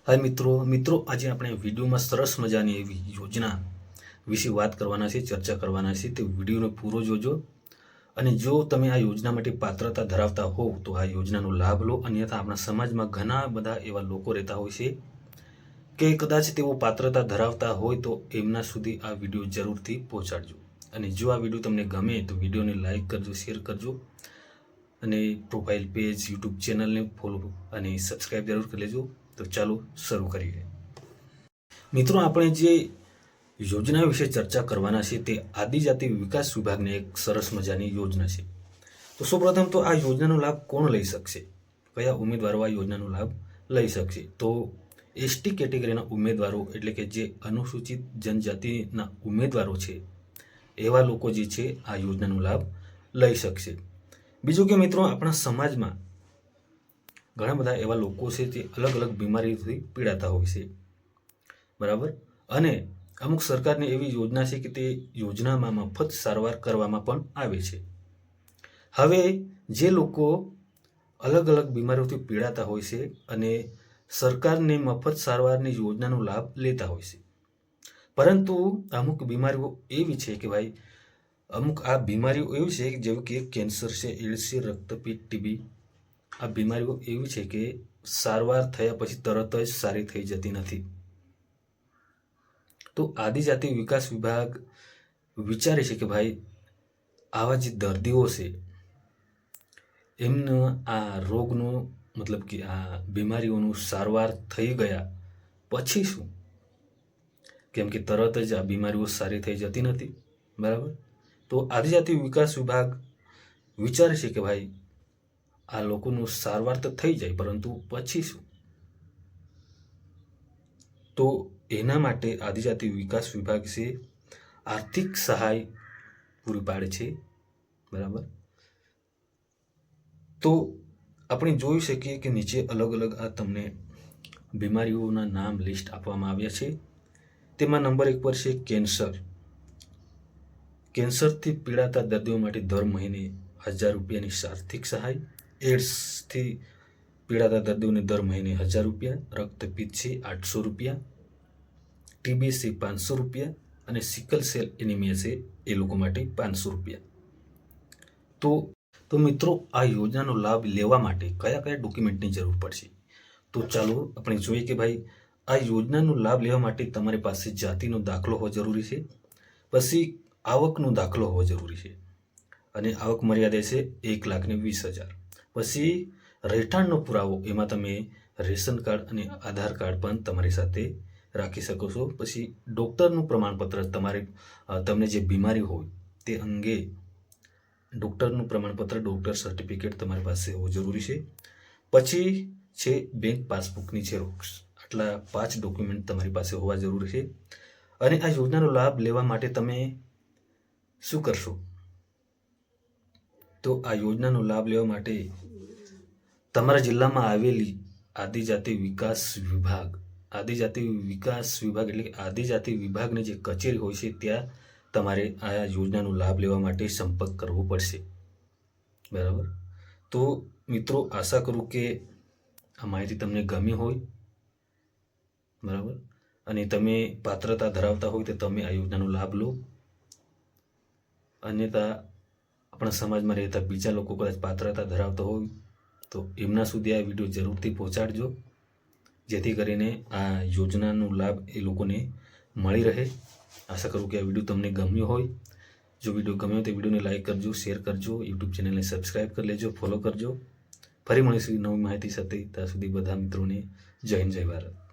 હાય મિત્રો આજે આપણે વિડીયોમાં સરસ મજાની એવી યોજના વિશે વાત કરવાના છે, ચર્ચા કરવાના છે। તે વિડીયોને પૂરો જોજો અને જો તમે આ યોજના માટે પાત્રતા ધરાવતા હોવ તો આ યોજનાનો લાભ લો। અન્યથા આપણા સમાજમાં ઘણા બધા એવા લોકો રહેતા હોય છે કે કદાચ તેઓ પાત્રતા ધરાવતા હોય તો એમના સુધી આ વિડીયો જરૂરથી પહોંચાડજો। અને જો આ વિડીયો તમને ગમે તો વિડીયોને લાઈક કરજો, શેર કરજો અને પ્રોફાઇલ પેજ, યુટ્યુબ ચેનલને ફોલો અને સબસ્ક્રાઇબ જરૂર કરી લેજો। તો ચાલો શરૂ કરીએ। મિત્રો, આપણે જે યોજના વિશે ચર્ચા કરવાના છે તે આદિજાતિ વિકાસ વિભાગની એક સરસ મજાની યોજના છે। તો સૌપ્રથમ તો આ યોજનાનો લાભ કોણ લઈ શકશે, કયા ઉમેદવારો આ યોજનાનો લાભ લઈ શકશે? તો એસટી કેટેગરીના ઉમેદવારો, એટલે કે જે અનુસૂચિત જનજાતિના ઉમેદવારો છે એવા લોકો જે છે આ યોજનાનો લાભ લઈ શકશે। બીજું કે મિત્રો, આપણા સમાજમાં ઘણા બધા એવા લોકો છે જે અલગ અલગ બીમારીઓથી પીડાતા હોય છે, બરાબર? અને અમુક સરકારની એવી યોજના છે કે તે યોજનામાં મફત સારવાર કરવામાં પણ આવે છે। હવે જે લોકો અલગ અલગ બીમારીઓથી પીડાતા હોય છે અને સરકારની મફત સારવારની યોજનાનો લાભ લેતા હોય છે, પરંતુ અમુક બીમારીઓ એવી છે કે ભાઈ, અમુક આ બીમારીઓ એવી છે જેવી કે કેન્સર છે, એડ્સ છે, રક્તપિત્ત, ટીબી, આ બીમારીઓ એવી છે કે સારવાર થયા પછી તરત જ સારી થઈ જતી નથી। તો આદિજાતિ વિકાસ વિભાગ વિચારે છે કે ભાઈ, આવા જે દર્દીઓ છે એમનો આ રોગનો મતલબ કે આ બીમારીઓનું સારવાર થઈ ગયા પછી શું? કેમ કે તરત જ આ બીમારીઓ સારી થઈ જતી નથી, બરાબર? તો આદિજાતિ વિકાસ વિભાગ વિચારે છે કે ભાઈ, આ લોકોનું સારવાર તો થઈ જાય, પરંતુ પછી શું? તો એના માટે આદિજાતિ વિકાસ વિભાગ છે આર્થિક સહાય પૂરી પાડે છે, બરાબર? તો આપણે જોઈ શકીએ કે નીચે અલગ અલગ આ તમને બીમારીઓના નામ લિસ્ટ આપવામાં આવ્યા છે। તેમાં નંબર 1 પર છે કેન્સર। કેન્સરથી પીડાતા દર્દીઓ માટે દર મહિને 1000 રૂપિયાની આર્થિક સહાય। એડ્સથી પીડાતા દર્દીઓને દર મહિને 1000 રૂપિયા। રક્તપિત્ત છે 800 રૂપિયા। ટીબી છે 500 રૂપિયા અને સિકલ સેલ એનિમિયા છે એ લોકો માટે 500 રૂપિયા। તો મિત્રો, આ યોજનાનો લાભ લેવા માટે કયા કયા ડોક્યુમેન્ટની જરૂર પડશે? તો ચાલો આપણે જોઈએ કે ભાઈ, આ યોજનાનો લાભ લેવા માટે તમારી પાસે જાતિનો દાખલો હોવો જરૂરી છે, પછી આવકનો દાખલો હોવો જરૂરી છે અને આવક મર્યાદા છે 1,20,000। પછી રહેઠાણનો પુરાવો, એમાં તમે રેશન કાર્ડ અને આધાર કાર્ડ પણ તમારી સાથે રાખી શકો છો। પછી ડૉક્ટરનું પ્રમાણપત્ર, તમને જે બીમારી હોય તે અંગે ડૉક્ટરનું પ્રમાણપત્ર, ડૉક્ટર સર્ટિફિકેટ તમારી પાસે હોવું જરૂરી છે। પછી છે બેંક પાસબુકની ઝેરોક્ષ। આટલા 5 ડોક્યુમેન્ટ તમારી પાસે હોવા જરૂરી છે। અને આ યોજનાનો લાભ લેવા માટે તમે શું કરશો? તો આ યોજનાનો લાભ લેવા માટે તમારા જિલ્લામાં આવેલી આદિજાતિ વિકાસ વિભાગ એટલે કે આદિજાતિ વિભાગની જે કચેરી હોય છે ત્યાં તમારે આ યોજનાનો લાભ લેવા માટે સંપર્ક કરવો પડશે, બરાબર? તો મિત્રો, આશા કરું કે આ માહિતી તમને ગમી હોય, બરાબર? અને તમે પાત્રતા ધરાવતા હોય તો તમે આ યોજનાનો લાભ લો। અન્યથા આપણા સમાજમાં રહેતા બીજા લોકો કદાચ પાત્રતા ધરાવતા હોય તો એમના સુધી આ વિડીયો જરૂરથી પહોંચાડજો, જેથી કરીને આ યોજનાનો લાભ એ લોકોને મળી રહે। આશા કરું કે આ વિડીયો તમને ગમ્યો હોય। જો વિડીયો ગમ્યો તો વિડીયોને લાઈક કરજો, શેર કરજો, યુટ્યુબ ચેનલને સબસ્ક્રાઈબ કરી લેજો, ફોલો કરજો। ફરી મળીશું નવી માહિતી સાથે। ત્યાં સુધી બધા મિત્રોને જય હિન્દ, જય ભારત।